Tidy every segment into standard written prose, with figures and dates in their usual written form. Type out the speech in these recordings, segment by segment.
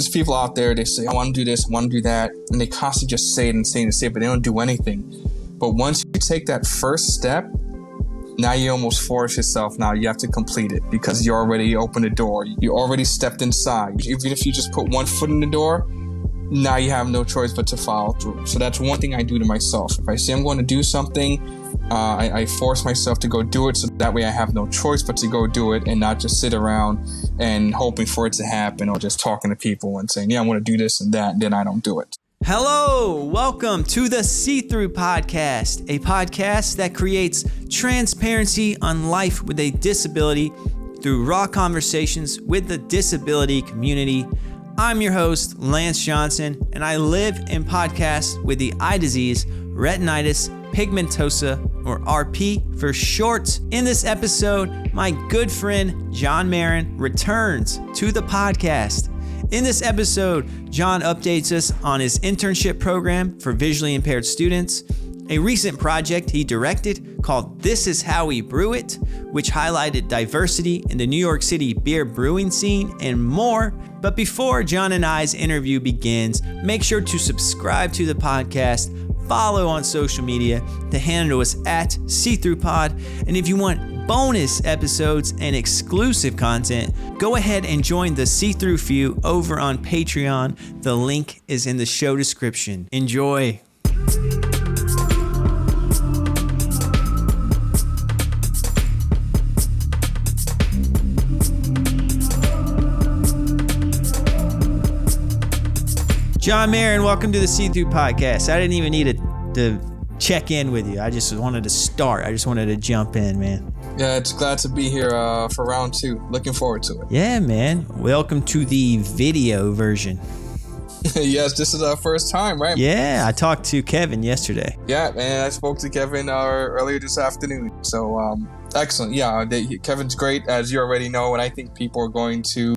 there's people out there, they say, I want to do this, I want to do that. And they constantly just say it and say it and say it, but they don't do anything. But once you take that first step, now you almost force yourself. Now you have to complete it because you already opened the door. You already stepped inside. Even if you just put one foot in the door, now you have no choice but to follow through. So that's one thing I do to myself. If I say I'm going to do something, I force myself to go do it, so that way I have no choice but to go do it and not just sit around and hoping for it to happen or just talking to people and saying, yeah, I want to do this and that, and then I don't do it. Hello, welcome to the See-Through Podcast, a podcast that creates transparency on life with a disability through raw conversations with the disability community. I'm your host, Lance Johnson, and I live and podcast with the eye disease, retinitis pigmentosa, or RP for short. In this episode, my good friend, Jon Marin, returns to the podcast. In this episode, Jon updates us on his internship program for visually impaired students, a recent project he directed called This Is How We Brew It, which highlighted diversity in the New York City beer brewing scene, and more. But before Jon and I's interview begins, make sure to subscribe to the podcast, follow on social media. The handle is at See-Through-Pod. And if you want bonus episodes and exclusive content, go ahead and join the See-Through Few over on Patreon. The link is in the show description. Enjoy. Jon Marin, welcome to the See-Through Podcast. I didn't even need to check in with you. I just wanted to start. I just wanted to jump in, man. Yeah, it's glad to be here for round 2. Looking forward to it. Yeah, man. Welcome to the video version. Yes, this is our first time, right? Yeah, I talked to Kevin yesterday. Yeah, man, I spoke to Kevin earlier this afternoon. So, excellent. Yeah, Kevin's great, as you already know, and I think people are going to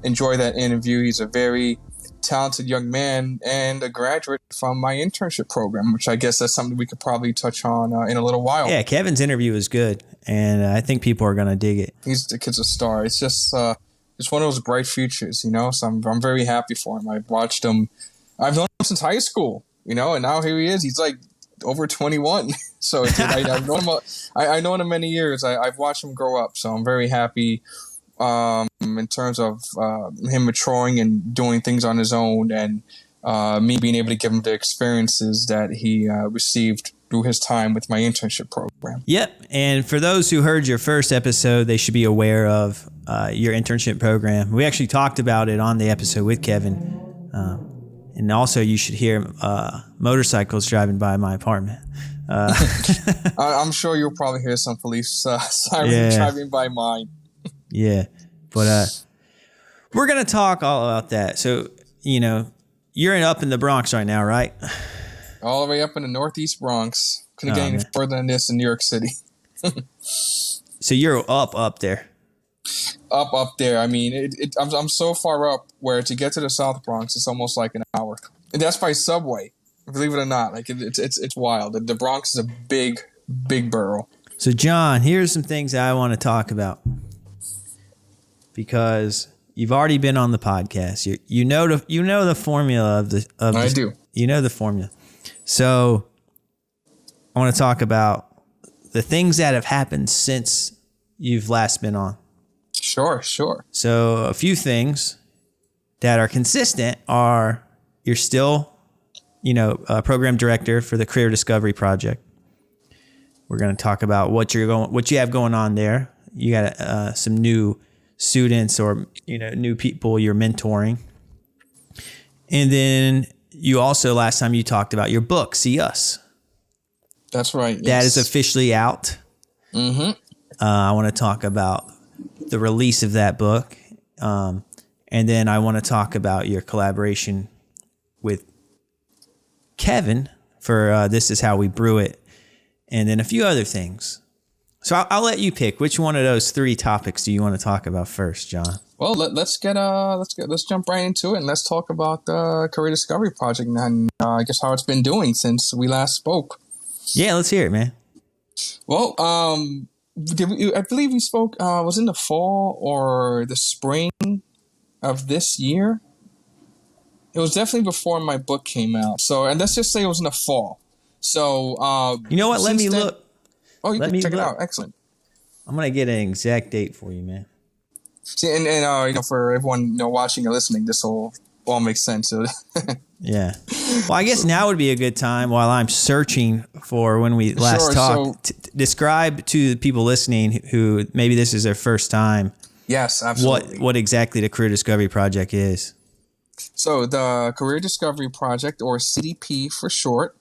enjoy that interview. He's a very talented young man and a graduate from my internship program, which I guess that's something we could probably touch on in a little while. Yeah, Kevin's interview is good, and I think people are going to dig it. The kid's a star. It's just it's one of those bright futures, you know, so I'm very happy for him. I've watched him. I've known him since high school, you know, and now here he is. He's like over 21. So I've known him. I know him many years. I've watched him grow up, so I'm very happy in terms of him maturing and doing things on his own, and me being able to give him the experiences that he received through his time with my internship program. Yep. And for those who heard your first episode, they should be aware of your internship program. We actually talked about it on the episode with Kevin. And also you should hear motorcycles driving by my apartment. I'm sure you'll probably hear some police sirens driving by mine. Yeah, but we're going to talk all about that. So, you know, you're up in the Bronx right now, right? All the way up in the Northeast Bronx. Couldn't get any further than this in New York City. So you're up there. Up there. I mean, I'm so far up where to get to the South Bronx, it's almost like an hour. And that's by subway, believe it or not. Like it's wild. The Bronx is a big borough. So, Jon, here's some things that I want to talk about. Because you've already been on the podcast, you know the formula of the. I do. You know the formula. So I want to talk about the things that have happened since you've last been on. Sure. So a few things that are consistent are you're still, a program director for the Career Discovery Project. We're going to talk about what you have going on there. You got some new students or new people you're mentoring, and then you also last time you talked about your book, See Us. That's right. Yes. That is officially out. Mm-hmm. I want to talk about the release of that book, and then I want to talk about your collaboration with Kevin for This Is How We Brew It, and then a few other things. So I'll let you pick. Which one of those 3 topics do you want to talk about first, Jon? Well, let's jump right into it, and let's talk about the Career Discovery Project and I guess how it's been doing since we last spoke. Yeah, let's hear it, man. Well, I believe we spoke. Was in the fall or the spring of this year. It was definitely before my book came out. So, and let's just say it was in the fall. So, You know what? Let me then, look. Oh, you Let can me check it look. out. Excellent. I'm going to get an exact date for you, man. See, and for everyone watching or listening, this will all make sense. So, Yeah. Well, I guess now would be a good time while I'm searching for when we last Sure, talked. Describe to the people listening who maybe this is their first time. Yes, absolutely. What exactly the Career Discovery Project is. So the Career Discovery Project, or CDP for short,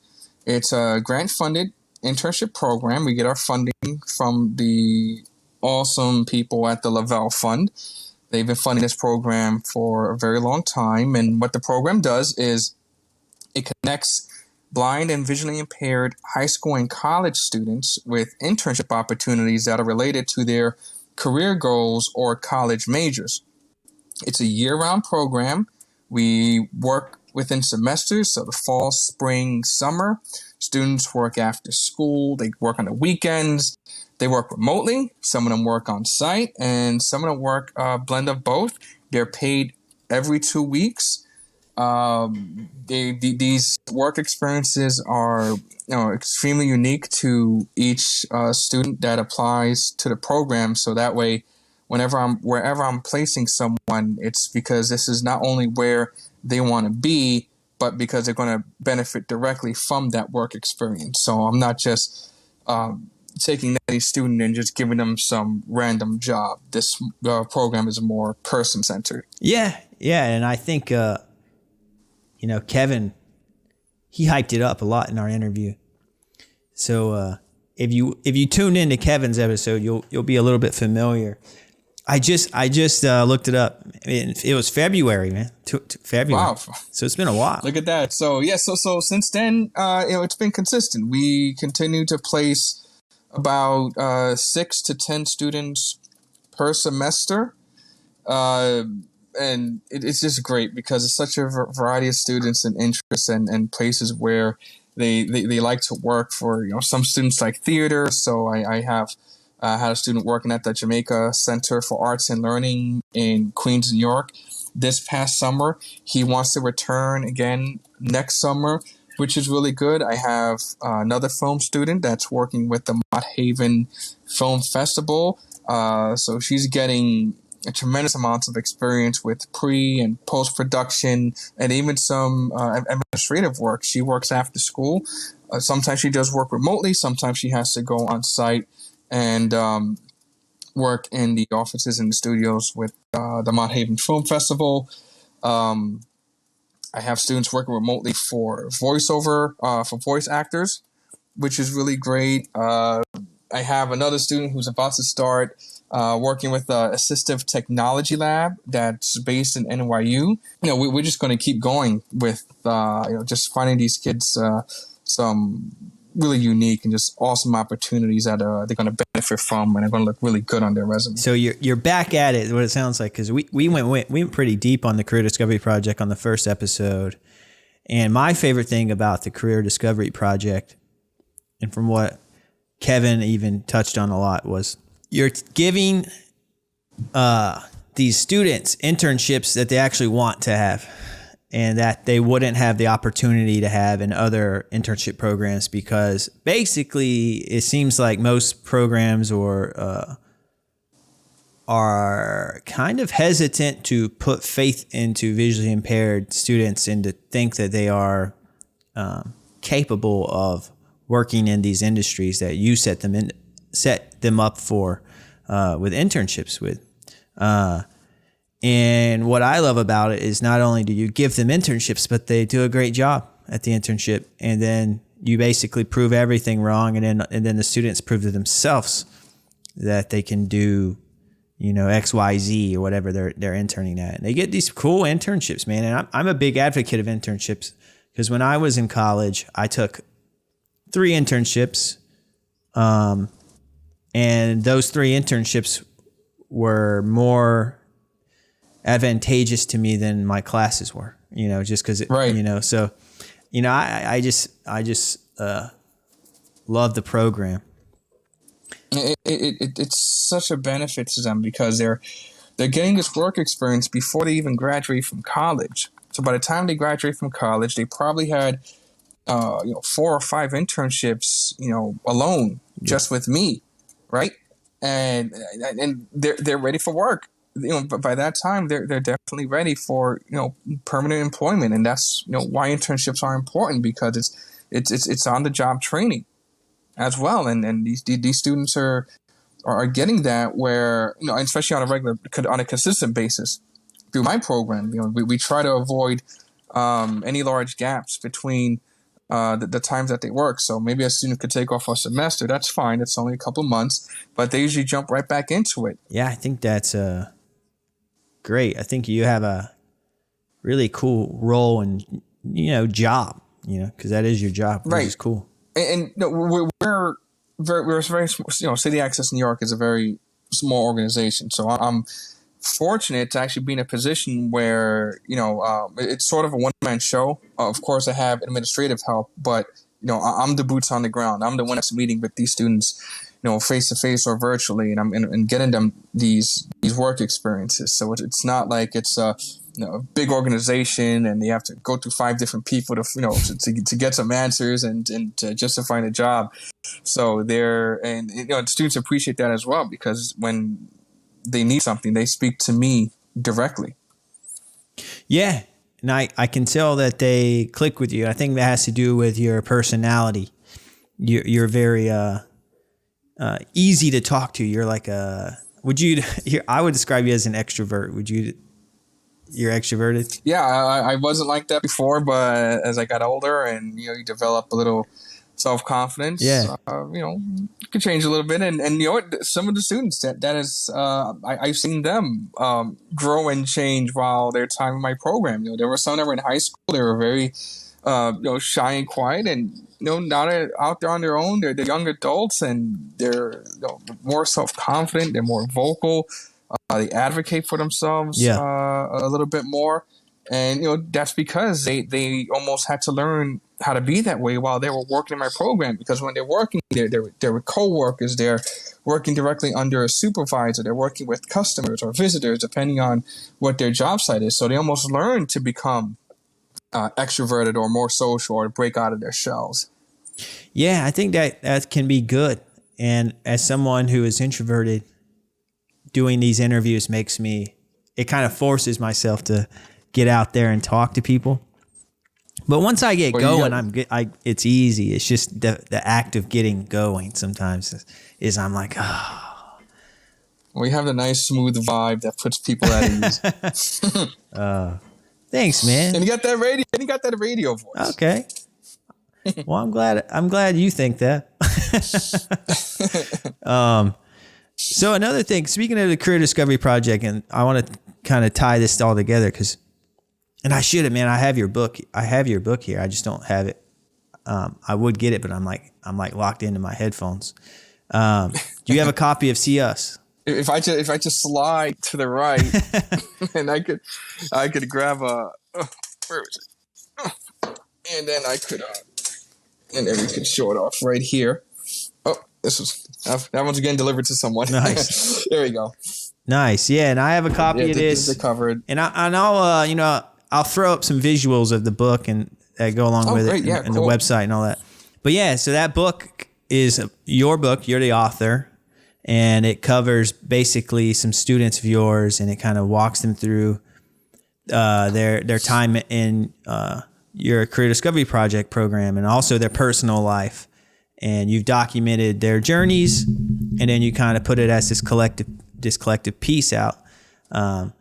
it's a grant-funded internship program. We get our funding from the awesome people at the Lavelle Fund. They've been funding this program for a very long time. And what the program does is it connects blind and visually impaired high school and college students with internship opportunities that are related to their career goals or college majors. It's a year-round program. We work within semesters, so the fall, spring, summer. Students work after school. They work on the weekends. They work remotely. Some of them work on site, and some of them work a blend of both. They're paid every 2 weeks. These work experiences are extremely unique to each student that applies to the program. So that way, wherever I'm placing someone, it's because this is not only where they want to be, but because they're going to benefit directly from that work experience. So I'm not just taking any student and just giving them some random job. This program is more person-centered. Yeah, and I think Kevin, he hyped it up a lot in our interview. So if you tuned into Kevin's episode, you'll be a little bit familiar. I just looked it up. It was February, man. February. Wow. So it's been a while. Look at that. So yeah. So since then, it's been consistent. We continue to place about 6 to 10 students per semester, and it's just great because it's such a variety of students and interests and places where they like to work. For some students like theater. So I have. Had a student working at the Jamaica Center for Arts and Learning in Queens, New York. This past summer, he wants to return again next summer, which is really good. I have another film student that's working with the Mott Haven Film Festival. So she's getting a tremendous amount of experience with pre and post-production and even some administrative work. She works after school. Sometimes she does work remotely. Sometimes she has to go on site and work in the offices and the studios with the Mott Haven Film Festival. I have students working remotely for voiceover, for voice actors, which is really great. I have another student who's about to start working with the Assistive Technology Lab that's based in NYU. We're just going to keep going with just finding these kids some really unique and just awesome opportunities that they're going to benefit from and are going to look really good on their resume. So you're back at it, what it sounds like, because we went pretty deep on the Career Discovery Project on the first episode. And my favorite thing about the Career Discovery Project, and from what Kevin even touched on a lot, was you're giving these students internships that they actually want to have, and that they wouldn't have the opportunity to have in other internship programs, because basically it seems like most programs are kind of hesitant to put faith into visually impaired students and to think that they are capable of working in these industries that you set them up for with internships with. And what I love about it is not only do you give them internships, but they do a great job at the internship. And then you basically prove everything wrong. And then the students prove to themselves that they can do, X, Y, Z or whatever they're interning at. And they get these cool internships, man. And I'm a big advocate of internships, because when I was in college, I took 3 internships. And those 3 internships were more advantageous to me than my classes were, just because right. So, I just love the program. It's such a benefit to them because they're getting this work experience before they even graduate from college. So by the time they graduate from college, they probably had 4 or 5 internships, alone just with me, right? And they're ready for work. But by that time, they're definitely ready for permanent employment, and that's why internships are important, because it's on the job training as well, and these students are getting that, where especially on a consistent basis through my program. We try to avoid any large gaps between the times that they work. So maybe a student could take off a semester. That's fine. It's only a couple months, but they usually jump right back into it. Yeah, I think that's great. I think you have a really cool role and job. Because that is your job, which is cool. And we're very City Access New York is a very small organization. So I'm fortunate to actually be in a position where it's sort of a one-man show. Of course, I have administrative help, but I'm the boots on the ground. I'm the one that's meeting with these students, face to face or virtually, and I'm getting them these work experiences. So it's not like it's a big organization and they have to go through 5 different people to get some answers and to justify the job. So students appreciate that as well, because when they need something, they speak to me directly. Yeah. And I can tell that they click with you. I think that has to do with your personality. You're very easy to talk to. You're like I would describe you as an extrovert. You're extroverted? Yeah, I wasn't like that before, but as I got older and you develop a little self-confidence, it could change a little bit. And some of the students that is, I've seen them grow and change while their time in my program. There were some that were in high school. They were very shy and quiet, and now they're out there on their own. They're young adults, and they're more self-confident. They're more vocal. They advocate for themselves a little bit more. And, that's because they almost had to learn how to be that way while they were working in my program. Because when they're working, they're with co-workers, they're working directly under a supervisor, they're working with customers or visitors, depending on what their job site is. So they almost learn to become extroverted or more social, or to break out of their shells. Yeah, I think that can be good. And as someone who is introverted, doing these interviews it kind of forces myself to get out there and talk to people. But once I get going, it's easy. It's just the act of getting going sometimes is I'm like, oh. We have the nice smooth vibe that puts people at ease. Thanks, man. And you got that radio voice. Okay. Well, I'm glad you think that. So another thing, speaking of the Career Discovery Project, and I want to kind of tie this all together and I should have, man, I have your book here. I just don't have it. I would get it, but I'm like locked into my headphones. Do you have a copy of See Us? If I just slide to the right, and I could grab where is it? And then I could, and then we could show it off right here. Oh, that one's again delivered to someone. Nice. There we go. Nice. Yeah, and I have a copy of this. This is covered. And I'll throw up some visuals of the book and that go along with it, and the website and all that. But yeah, so that book is your book. You're the author, and it covers basically some students of yours, and it kind of walks them through their time in your Career Discovery Project program, and also their personal life. And you've documented their journeys, and then you kind of put it as this collective piece out. How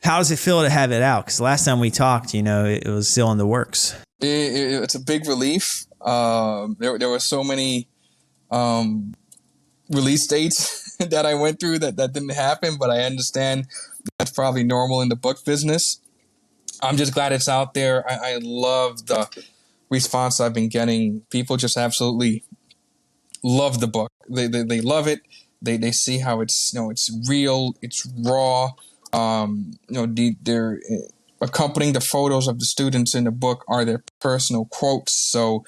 does it feel to have it out? Because last time we talked, it was still in the works. It's a big relief. There were so many release dates that I went through that didn't happen, but I understand that's probably normal in the book business. I'm just glad it's out there. I love the response I've been getting. People just absolutely love the book. They love it. They see how it's it's real, it's raw. They're accompanying the photos of the students in the book are their personal quotes. So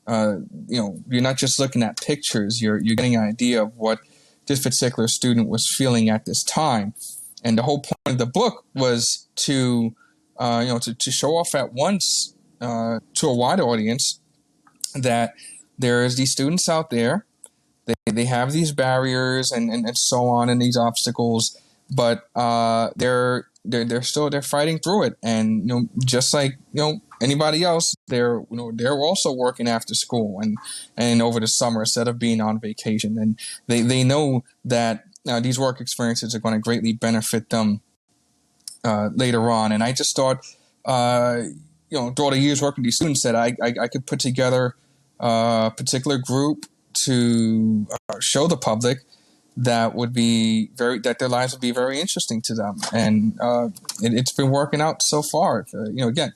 you're not just looking at pictures. You're getting an idea of what this particular student was feeling at this time. And the whole point of the book was to to show off at once to a wide audience that there's these students out there. They have these barriers and so on and these obstacles, but they're fighting through it. And just like anybody else, they're also working after school and over the summer instead of being on vacation. And they know that these work experiences are going to greatly benefit them later on. And I just thought, throughout the years working with these students, that I could put together a particular group to show the public that their lives would be very interesting to them. And it's been working out so far. Again,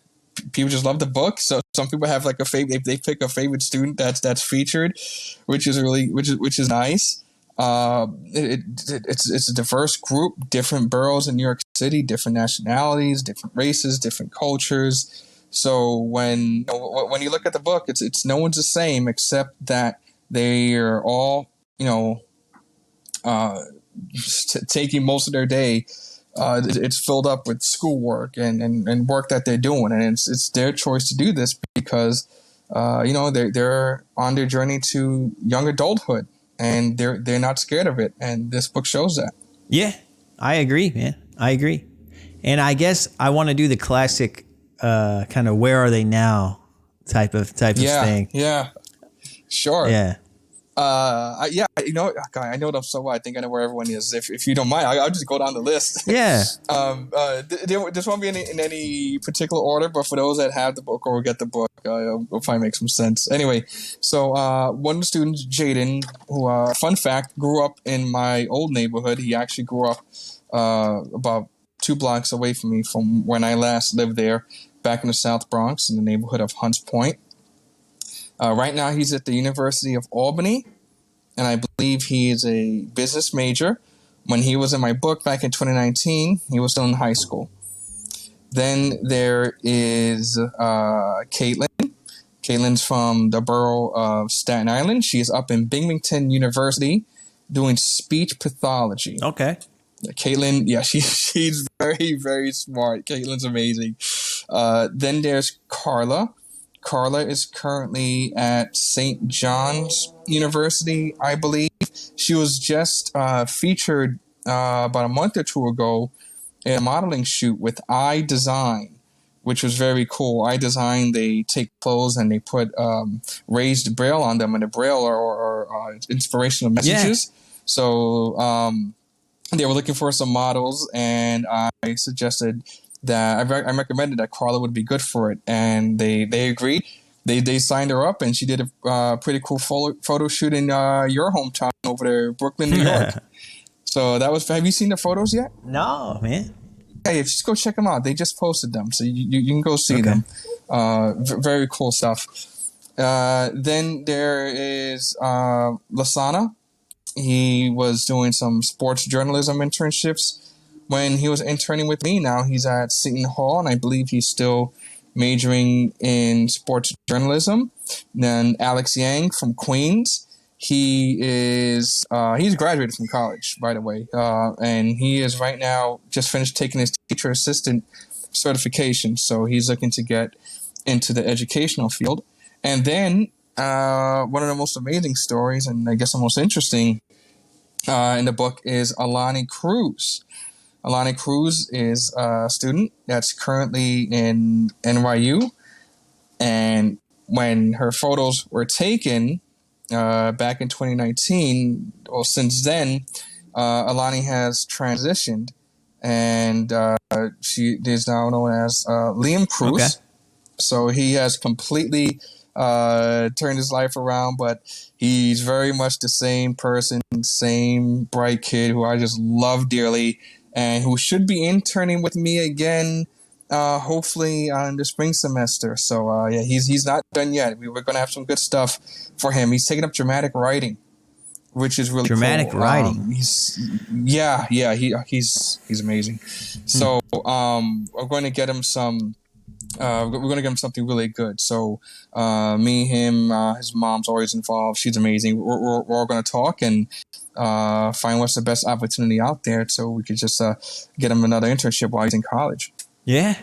people just love the book. So some people have like a favorite, they pick a favorite student that's featured, which is nice. It's a diverse group, different boroughs in New York City, different nationalities, different races, different cultures. So when you look at the book, it's no one's the same, except that they are all taking most of their day. It's filled up with schoolwork and work that they're doing, and it's their choice to do this because they're on their journey to young adulthood, and they're not scared of it, and this book shows that. Yeah, I agree, man. I agree, and I guess I want to do the classic kind of "Where are they now?" type of thing. Yeah, sure. Yeah. God, I know them so well. I think I know where everyone is. If you don't mind, I'll just go down the list. Yeah. This won't be in any particular order, but for those that have the book or will get the book, it'll probably make some sense. Anyway, so one of the students, Jaden, who, fun fact, grew up in my old neighborhood. He actually grew up about 2 blocks away from me from when I last lived there, back in the South Bronx, in the neighborhood of Hunts Point. Right now, he's at the University of Albany, and I believe he is a business major. When he was in my book back in 2019, he was still in high school. Then there is Caitlin. Caitlin's from the borough of Staten Island. She is up in Binghamton University doing speech pathology. Okay. Caitlin, yeah, she's very, very smart. Caitlin's amazing. Then there's Carla. Carla is currently at St. John's University, I believe. She was just featured about a month or two ago in a modeling shoot with iDesign, which was very cool. iDesign, they take clothes and they put raised braille on them, and the braille are inspirational messages. Yeah. So they were looking for some models, and I suggested that I recommended that Carla would be good for it, and they agreed. They signed her up, and she did a pretty cool photo shoot in your hometown over there, Brooklyn, New York. So that was. Have you seen the photos yet? No, man. Hey, just go check them out. They just posted them, so you can go see them. Very cool stuff. Then there is Lasana. He was doing some sports journalism internships when he was interning with me. Now he's at Seton Hall, and I believe he's still majoring in sports journalism. Then Alex Yang from Queens. He's graduated from college, by the way, and he is right now just finished taking his teacher assistant certification. So he's looking to get into the educational field. And then one of the most amazing stories, and I guess the most interesting in the book, is Alani Cruz. Alani Cruz is a student that's currently in NYU. And when her photos were taken back in 2019, well, since then, Alani has transitioned. And she is now known as Liam Cruz. Okay. So he has completely turned his life around, but he's very much the same person, same bright kid who I just love dearly, and who should be interning with me again, hopefully in the spring semester. So yeah, he's not done yet. We're going to have some good stuff for him. He's taking up dramatic writing, which is really dramatic cool. writing. He's amazing. So we're going to get him some. We're going to get him something really good. So me, him, his mom's always involved. She's amazing. We're all going to talk and find what's the best opportunity out there, so we could just get him another internship while he's in college. Yeah,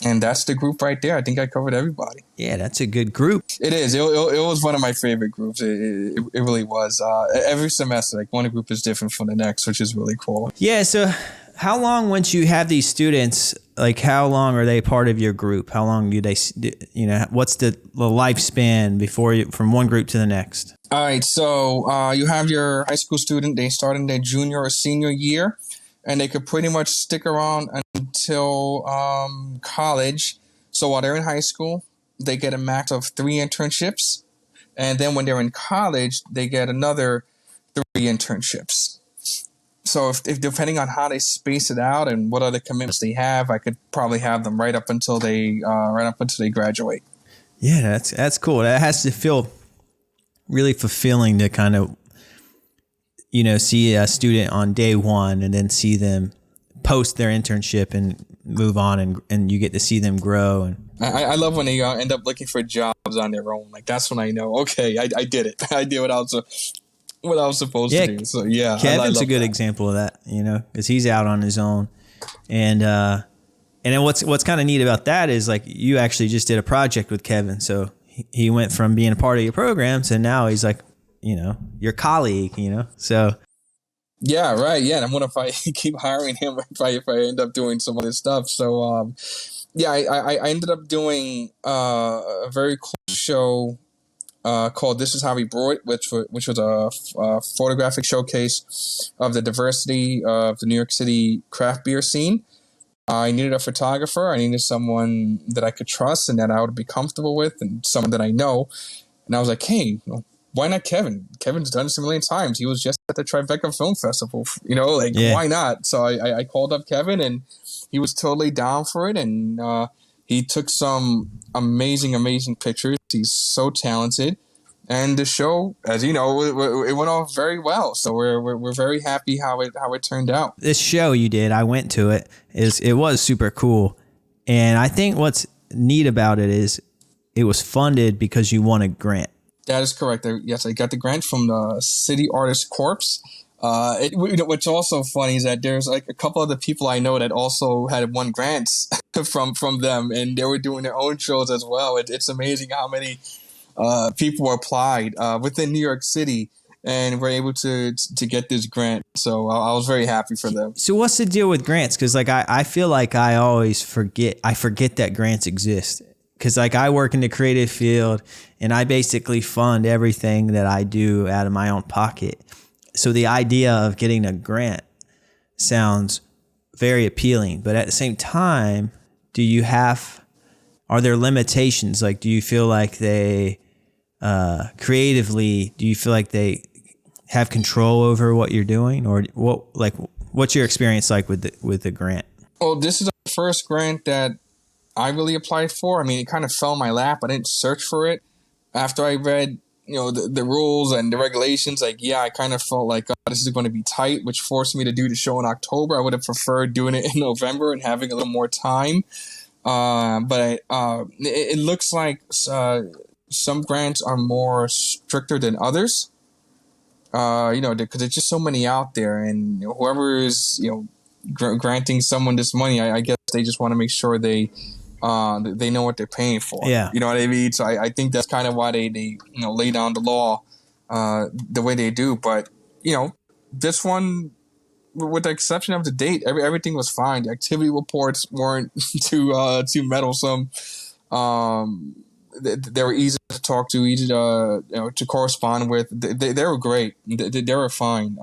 And that's the group right there. I think I covered everybody. Yeah, that's a good group. It is. It was one of my favorite groups. It really was. Every semester, like one group is different from the next, which is really cool. Yeah. So how long, once you have these students, like how long are they part of your group? How long do they, what's the lifespan before you, from one group to the next? All right. So you have your high school student. They start in their junior or senior year, and they could pretty much stick around until college. So while they're in high school, they get a max of 3 internships. And then when they're in college, they get another 3 internships. So if depending on how they space it out and what other commitments they have, I could probably have them right up until they graduate. Yeah, that's cool. That has to feel really fulfilling to kind of, see a student on day one and then see them post their internship and move on, and you get to see them grow. And I love when they end up looking for jobs on their own. Like, that's when I know, okay, I did it. I did what I was supposed to do. So yeah, Kevin's a good example of that, because he's out on his own. And then what's kind of neat about that is, like, you actually just did a project with Kevin. So he went from being a part of your program to now he's like, your colleague, so. Yeah, right. Yeah. And what if I keep hiring him if I end up doing some other stuff? So, I ended up doing a very cool show called This Is How We Brew It, which was a photographic showcase of the diversity of the New York City craft beer scene. I needed a photographer. I needed someone that I could trust and that I would be comfortable with, and someone that I know. And I was like, hey, why not Kevin? Kevin's done this a million times. He was just at the Tribeca Film Festival, Why not? So I called up Kevin, and he was totally down for it. And he took some amazing pictures. He's so talented. And the show, as you know, it went off very well. So we're very happy how it turned out. This show you did, I went to it. It was super cool. And I think what's neat about it is it was funded because you won a grant. That is correct. Yes, I got the grant from the City Artist Corps. What's also funny is that there's like a couple other people I know that also had won grants from them, and they were doing their own shows as well. It's amazing how many people applied within New York City and were able to get this grant. So I was very happy for them. So what's the deal with grants? Because I feel like I always forget that grants exist. Because I work in the creative field, and I basically fund everything that I do out of my own pocket. So the idea of getting a grant sounds very appealing. But at the same time, are there limitations? Like, do you feel like they creatively, do you feel like they have control over what you're doing? Or what's your experience like with the grant? Well, this is the first grant that I really applied for. I mean, it kind of fell in my lap. I didn't search for it. After I read, the rules and the regulations, I kind of felt like this is going to be tight, which forced me to do the show in October. I would have preferred doing it in November and having a little more time. But it looks like some grants are more stricter than others. Because there's just so many out there, and whoever is, granting someone this money, I guess they just want to make sure they know what they're paying for. Yeah. You know what I mean? So I think that's kind of why they lay down the law the way they do. But, this one, with the exception of the date, everything was fine. The activity reports weren't too meddlesome. They were easy to talk to, easy to correspond with. They were great. They were fine.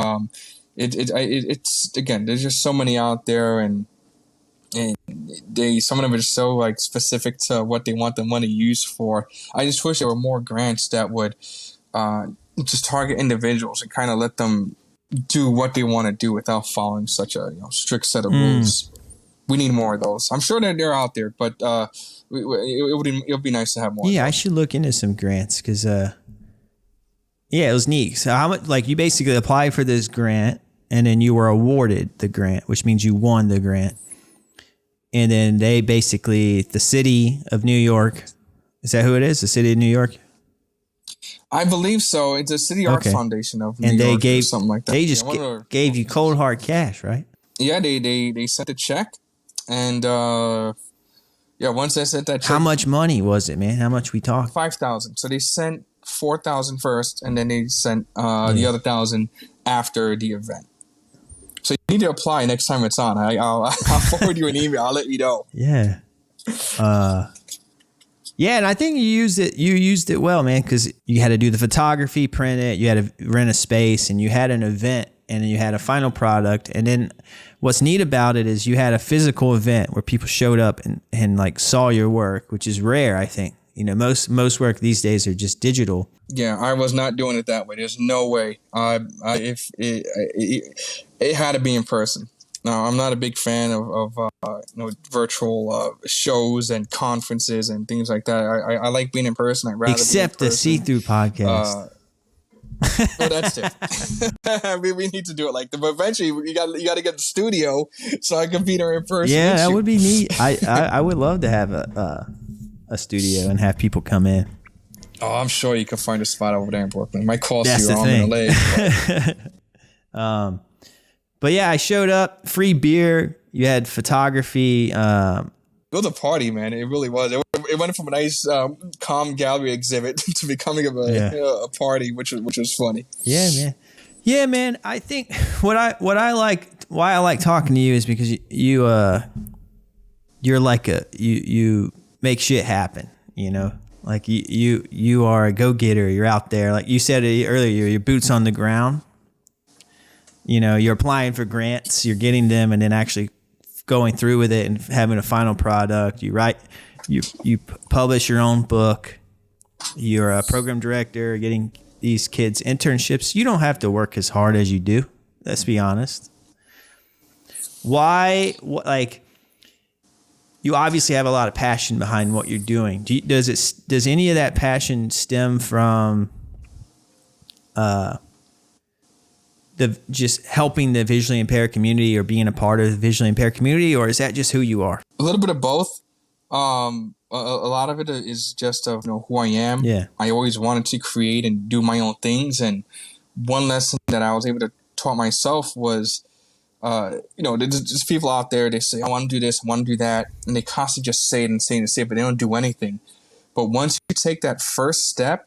It's again, there's just so many out there, and some of them are just so specific to what they want the money used for. I just wish there were more grants that would just target individuals and kind of let them do what they want to do without following such a strict set of rules. We need more of those. I'm sure that they're out there, but it would be nice to have more. Yeah, I should look into some grants because it was neat. So how much? You basically applied for this grant, and then you were awarded the grant, which means you won the grant. And then they basically, the city of New York, is that who it is? The city of New York? I believe so. It's a City Art Foundation of New York, or something like that. They just gave you cold hard cash, right? Yeah, they sent a check, and Yeah, once they sent that check. How much money was it, man? How much we talked? 5,000. So they sent 4,000 first, and then they sent the other 1,000 after the event. So you need to apply next time it's on. I'll forward you an email. I'll let you know. Yeah. Yeah, and I think you used it well, man, because you had to do the photography, print it, you had to rent a space, and you had an event, and then you had a final product. And then what's neat about it is you had a physical event where people showed up and like saw your work, which is rare, I think. You know, most work these days are just digital. Yeah, I was not doing it that way. There's no way. If it had to be in person. Now, I'm not a big fan of virtual shows and conferences and things like that. I like being in person. I'd rather except be in the See-Through podcast. No, that's different. we need to do it like that. But eventually, you got to get the studio so I can be there in person. Yeah, that would be neat. I would love to have a studio and have people come in. Oh, I'm sure you can find a spot over there in Brooklyn. It might cost That's you the an arm and a leg. But yeah, I showed up, free beer. You had photography. It was a party, man. It really was. It went from a nice, calm gallery exhibit to becoming a party, which was funny. Yeah, man. Yeah, man. I think why I like talking to you is because you're like you make shit happen. You know, like you are a go-getter. You're out there, like you said earlier. Your boots on the ground. You know, you're applying for grants, you're getting them, and then actually going through with it and having a final product. You write, you publish your own book. You're a program director, getting these kids internships. You don't have to work as hard as you do. Let's be honest. Why? Like, you obviously have a lot of passion behind what you're doing. Does any of that passion stem from just helping the visually impaired community or being a part of the visually impaired community, or is that just who you are? A little bit of both. A lot of it is just of who I am. Yeah. I always wanted to create and do my own things, and one lesson that I was able to taught myself was, there's people out there. They say, "I want to do this, I want to do that," and they constantly just say it and say it and say it, but they don't do anything. But once you take that first step,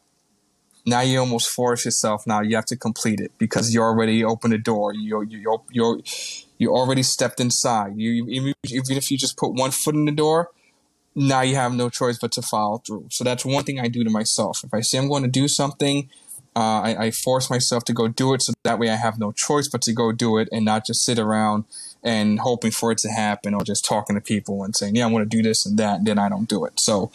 now you almost force yourself. Now you have to complete it because you already opened the door. You already stepped inside. Even if you just put one foot in the door, now you have no choice but to follow through. So that's one thing I do to myself. If I say I'm going to do something, I force myself to go do it. So that way I have no choice but to go do it and not just sit around and hoping for it to happen or just talking to people and saying, "Yeah, I'm going to do this and that," and then I don't do it. So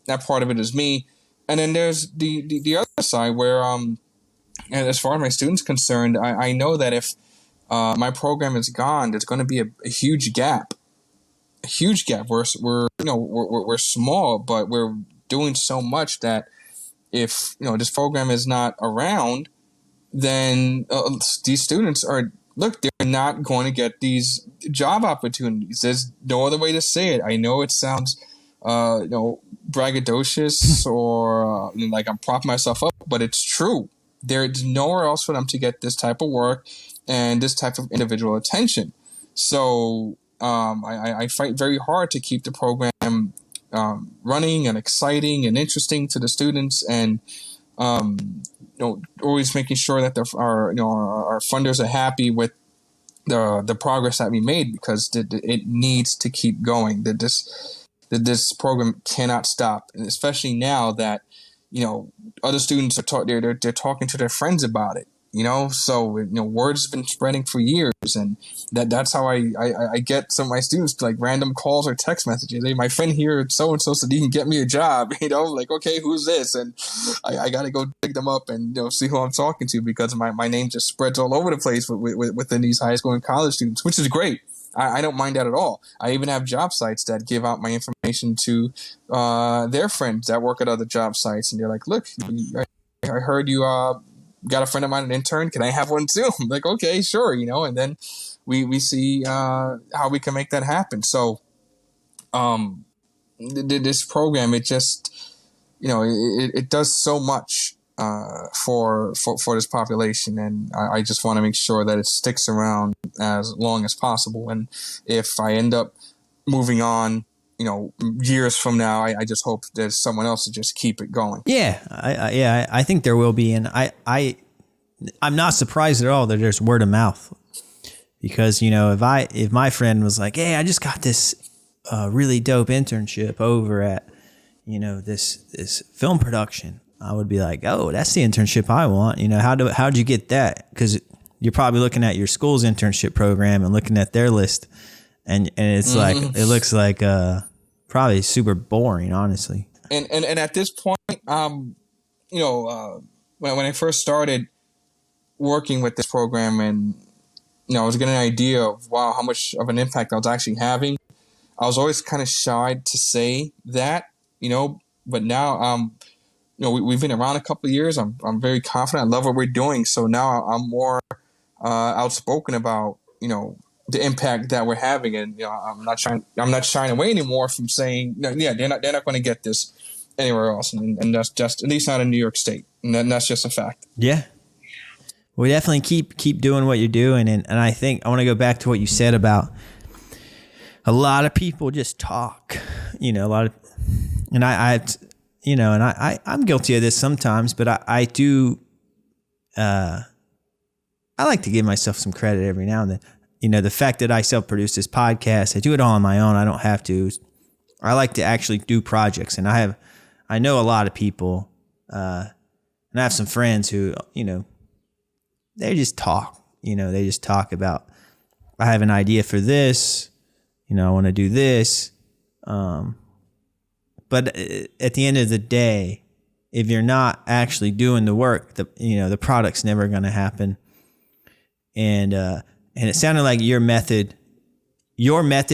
that part of it is me. And then there's the other side where, and as far as my students concerned, I know that if my program is gone, there's going to be a huge gap. A huge gap. We're small, but we're doing so much that if this program is not around, then these students they're not going to get these job opportunities. There's no other way to say it. I know it sounds braggadocious or like I'm propping myself up, but it's true. There's nowhere else for them to get this type of work and this type of individual attention. So I fight very hard to keep the program running and exciting and interesting to the students, and always making sure that our funders are happy with the progress that we made, because it needs to keep going. That this program cannot stop, and especially now that other students are they're talking to their friends about it. So words have been spreading for years, and that's how I get some of my students like random calls or text messages. Hey, my friend here so and so said he can get me a job. Like, okay, who's this? And I got to go dig them up and see who I'm talking to, because my name just spreads all over the place within these high school and college students, which is great. I don't mind that at all. I even have job sites that give out my information to their friends that work at other job sites, and they're like, "Look, I heard you got a friend of mine, an intern. Can I have one too?" I'm like, "Okay, sure," and then we see how we can make that happen. So, this program, it just, it does so much for this population, and I just want to make sure that it sticks around as long as possible. And if I end up moving on, years from now, I just hope there's someone else to just keep it going. Yeah, I think there will be, and I'm not surprised at all that there's word of mouth, because if my friend was like, hey, I just got this really dope internship over at this film production, I would be like, oh, that's the internship I want. How'd you get that? Because you're probably looking at your school's internship program and looking at their list, and it's like, it looks like probably super boring, honestly. And at this point, when I first started working with this program, and I was getting an idea of how much of an impact I was actually having, I was always kind of shy to say that, but now we've been around a couple of years. I'm very confident. I love what we're doing. So now I'm more outspoken about the impact that we're having, and I'm not shying away anymore from saying they're not going to get this anywhere else, and that's just, at least not in New York State, and that's just a fact. Yeah, we definitely keep doing what you're doing, and I think I want to go back to what you said about a lot of people just talk, a lot of, and I'm guilty of this sometimes, but I do. I like to give myself some credit every now and then. The fact that I self-produce this podcast, I do it all on my own. I don't have to. I like to actually do projects, and I know a lot of people, and I have some friends who, they just talk. They just talk about, I have an idea for this. I want to do this. But at the end of the day, if you're not actually doing the work, the product's never going to happen. And it sounded like your method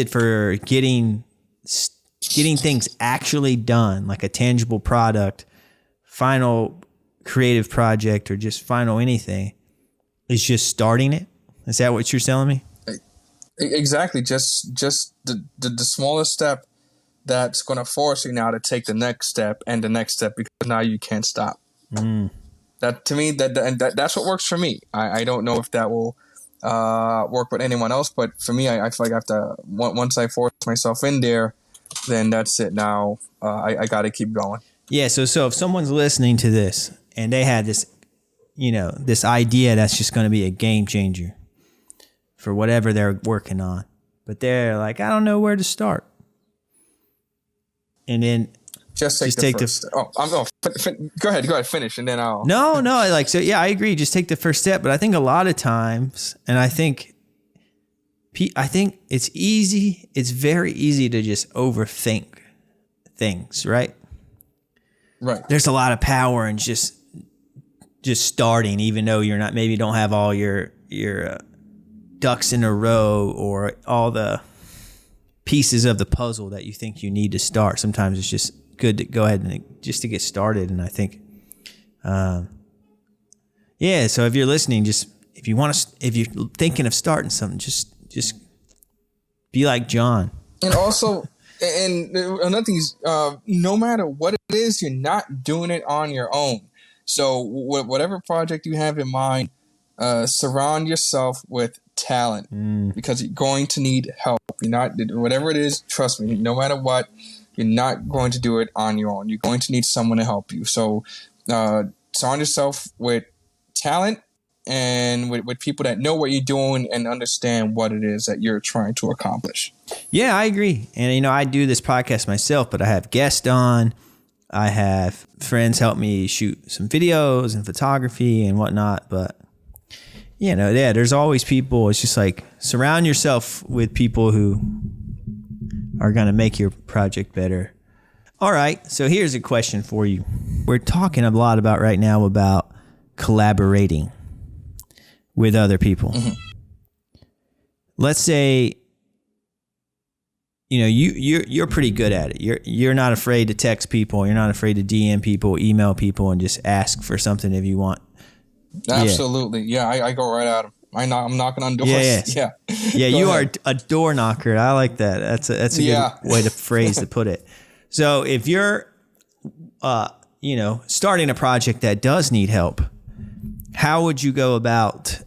for getting things actually done, like a tangible product, final creative project, or just final anything, is just starting it. Is that what you're telling me? Exactly. Just the smallest step that's going to force you now to take the next step and the next step, because now you can't stop. That, to me, that's what works for me. I don't know if that will work with anyone else, but for me, I feel like I have to, once I force myself in there, then that's it. Now I got to keep going. Yeah. So if someone's listening to this and they had this, this idea that's just going to be a game changer for whatever they're working on, but they're like, I don't know where to start. And then just take the first. Go ahead, finish, and then I'll. No, so yeah, I agree. Just take the first step. But I think a lot of times, and I think it's easy. It's very easy to just overthink things, right? Right. There's a lot of power in just starting, even though you're not, maybe don't have all your ducks in a row or all the pieces of the puzzle that you think you need to start. Sometimes it's just good to go ahead and just to get started. And I think, so if you're listening, if you're thinking of starting something, just be like Jon. And also, and another thing is, no matter what it is, you're not doing it on your own. So whatever project you have in mind, surround yourself with talent, because you're going to need help. You're not, whatever it is, trust me, no matter what, you're not going to do it on your own. You're going to need someone to help you. So surround yourself with talent and with people that know what you're doing and understand what it is that you're trying to accomplish. Yeah, I agree. And, I do this podcast myself, but I have guests on. I have friends help me shoot some videos and photography and whatnot. But, there's always people. It's just like surround yourself with people who are going to make your project better. All right. So here's a question for you. We're talking a lot right now about collaborating with other people. Mm-hmm. Let's say, you're pretty good at it. You're not afraid to text people. You're not afraid to DM people, email people, and just ask for something if you want. Absolutely. Yeah, I go right at them. I'm knocking on doors. Yeah. You are a door knocker. I like that. That's a good way to phrase to put it. So if you're starting a project that does need help, how would you go about,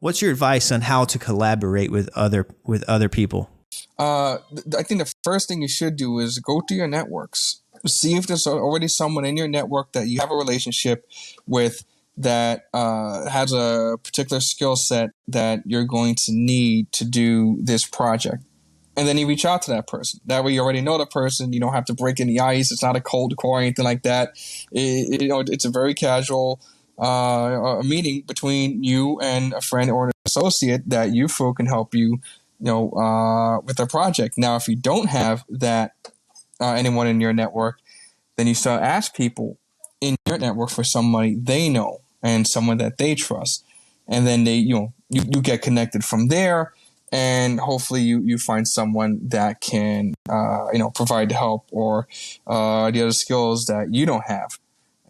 what's your advice on how to collaborate with other people? I think the first thing you should do is go to your networks. See if there's already someone in your network that you have a relationship with that has a particular skill set that you're going to need to do this project. And then you reach out to that person. That way you already know the person. You don't have to break any ice. It's not a cold call or anything like that. It's a very casual meeting between you and a friend or an associate that you feel can help you, with a project. Now, if you don't have that anyone in your network, then you start ask people in your network for somebody they know and someone that they trust, and then you get connected from there. And hopefully you find someone that can, provide the help or the other skills that you don't have.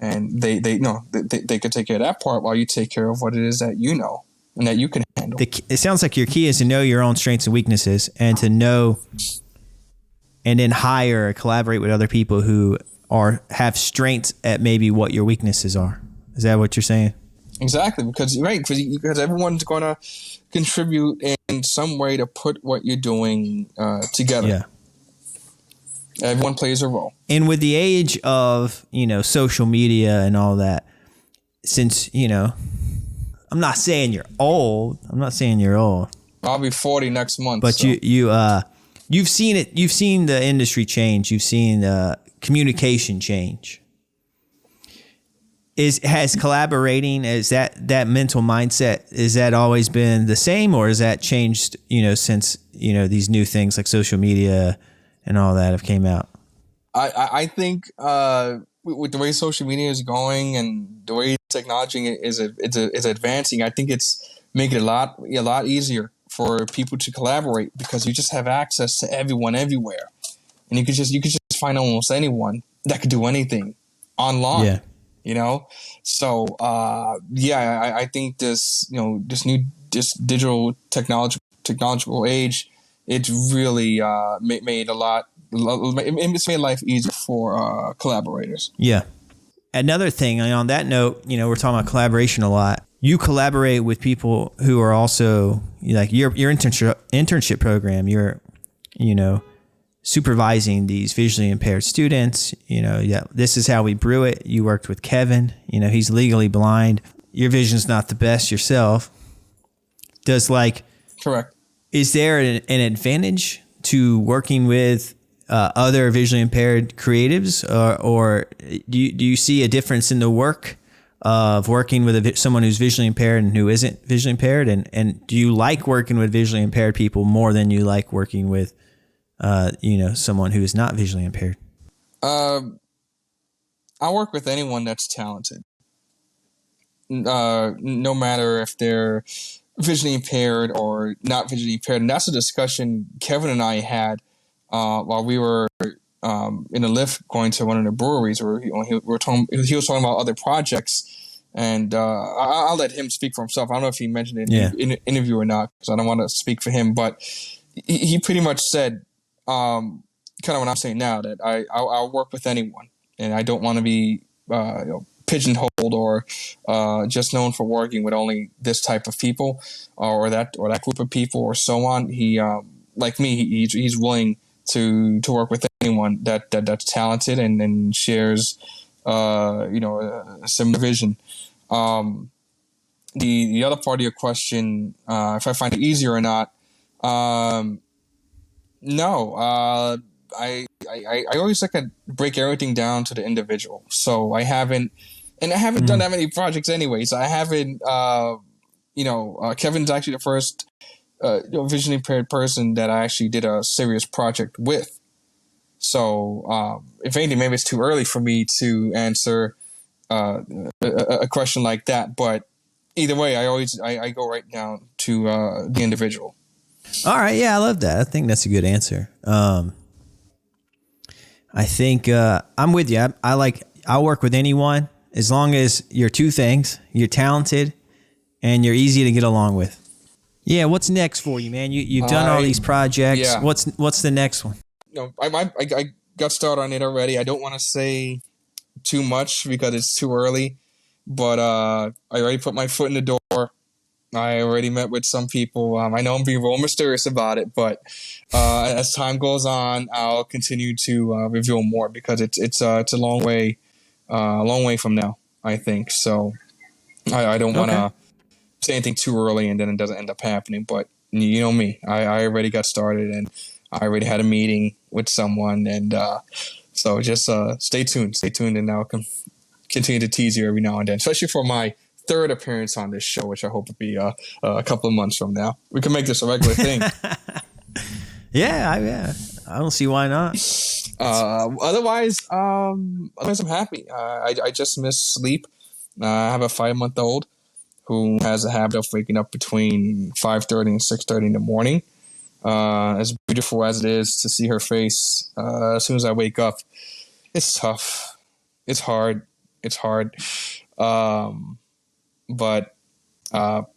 And they could take care of that part while you take care of what it is that you know and that you can handle. It sounds like your key is to know your own strengths and weaknesses and to know and then hire or collaborate with other people who have strengths at maybe what your weaknesses are. Is that what you're saying? Exactly, because everyone's going to contribute in some way to put what you're doing together. Yeah. Everyone plays a role. And with the age of, social media and all that, since, I'm not saying you're old. I'll be 40 next month. But so. You've seen it. You've seen the industry change. You've seen communication change. Has collaborating, is that mental mindset, is that always been the same, or has that changed, since, these new things like social media and all that have came out? I think with the way social media is going and the way technology is advancing, I think it's making it a lot easier for people to collaborate because you just have access to everyone everywhere, and you could just find almost anyone that could do anything online. Yeah. So I think this digital technological age, it's really made it's made life easier for collaborators. Yeah. Another thing on that note, we're talking about collaboration a lot. You collaborate with people who are also like your internship program. You're, supervising these visually impaired students. This is how we brew it. You worked with Kevin. He's legally blind. Your vision's not the best yourself. Correct. Is there an advantage to working with other visually impaired creatives, or do you see a difference in the work of working with someone who's visually impaired and who isn't visually impaired? And do you like working with visually impaired people more than you like working with someone who is not visually impaired? I work with anyone that's talented. No matter if they're visually impaired or not visually impaired. And that's a discussion Kevin and I had while we were in a lift going to one of the breweries where he was talking about other projects. And I'll let him speak for himself. I don't know if he mentioned it in an interview or not, because I don't want to speak for him. But he pretty much said, kind of what I'm saying now, that I'll work with anyone, and I don't want to be pigeonholed or just known for working with only this type of people or that group of people or so on. He like me, he's willing to work with anyone that's talented and shares a similar vision. The other part of your question, if I find it easier or not, no. I always like to break everything down to the individual. So I haven't done that many projects anyways. I haven't, Kevin's actually the first visually impaired person that I actually did a serious project with. So if anything, maybe it's too early for me to answer a question like that. But either way, I go right down to the individual. All right. Yeah, I love that. I think that's a good answer. I think I'm with you. I'll work with anyone as long as you're two things. You're talented and you're easy to get along with. Yeah. What's next for you, man? You've done all these projects. Yeah. What's the next one? I got started on it already. I don't want to say too much because it's too early, but I already put my foot in the door. I already met with some people. I know I'm being real mysterious about it, but as time goes on, I'll continue to reveal more because it's a long way from now, I think. So I don't want to say anything too early and then it doesn't end up happening. But you know me, I already got started and I already had a meeting with someone, and so just stay tuned, and I'll continue to tease you every now and then, especially for my third appearance on this show, which I hope will be a couple of months from now. We can make this a regular thing. Yeah, I don't see why not. Otherwise, I'm happy. I just miss sleep. I have a 5-month-old who has a habit of waking up between 5:30 and 6:30 in the morning. As beautiful as it is to see her face as soon as I wake up, it's tough. It's hard. But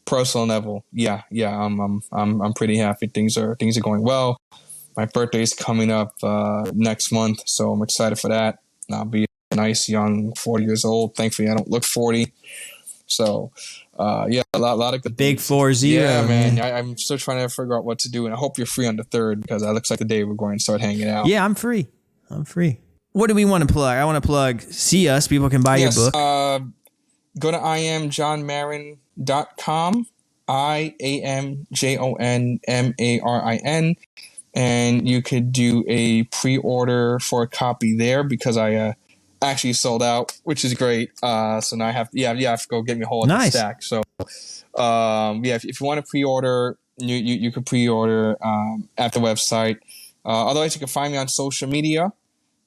personal level, yeah, I'm pretty happy. Things are going well. My birthday is coming up next month, so I'm excited for that. I'll be a nice young 40 years old. Thankfully, I don't look 40. So, yeah, a lot of good big things. 40. Yeah, man. I'm still trying to figure out what to do, and I hope you're free on the 3rd because that looks like the day we're going to start hanging out. Yeah, I'm free. What do we want to plug? I want to plug See Us. People can buy your book. Go to iamjonmarin.com, IAMJONMARIN, and you could do a pre-order for a copy there because I actually sold out, which is great. So now I have to go get me a whole other stack. So if you want to pre-order, you could pre-order at the website. Otherwise, you can find me on social media.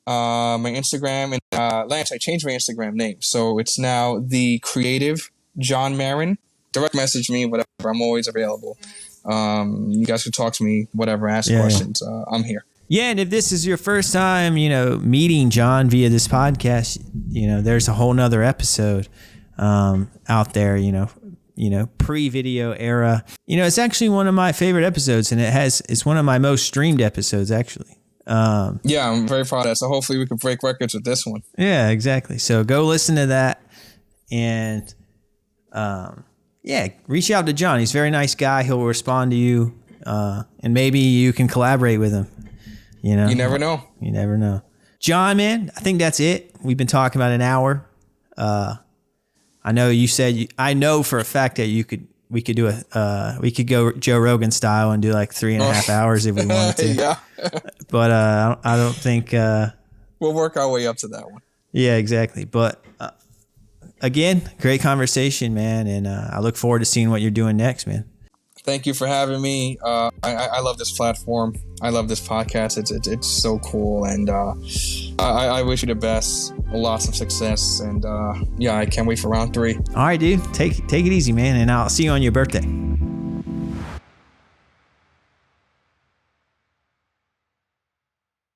My Instagram, and Lance, I changed my Instagram name, so it's now The Creative Jon Marin. Direct message me, whatever. I'm always available. You guys can talk to me, whatever, ask questions. I'm here. Yeah, and if this is your first time, meeting Jon via this podcast, there's a whole nother episode out there, pre-video era. It's actually one of my favorite episodes, and it's one of my most streamed episodes, actually. Yeah, I'm very proud of that. So hopefully we can break records with this one. Yeah, exactly. So go listen to that, and reach out to Jon. He's a very nice guy. He'll respond to you, and maybe you can collaborate with him. You never know. You never know. Jon, man, I think that's it. We've been talking about an hour. I know you said I know for a fact that we could go Joe Rogan style and do like 3.5 hours if we wanted to. Yeah. But I don't think we'll work our way up to that one. Yeah, exactly. But again, great conversation, man, and I look forward to seeing what you're doing next, man. Thank you for having me. I love this platform. I love this podcast. It's so cool, and I wish you the best, lots of success, and I can't wait for round 3. All right, dude. Take it easy, man, and I'll see you on your birthday.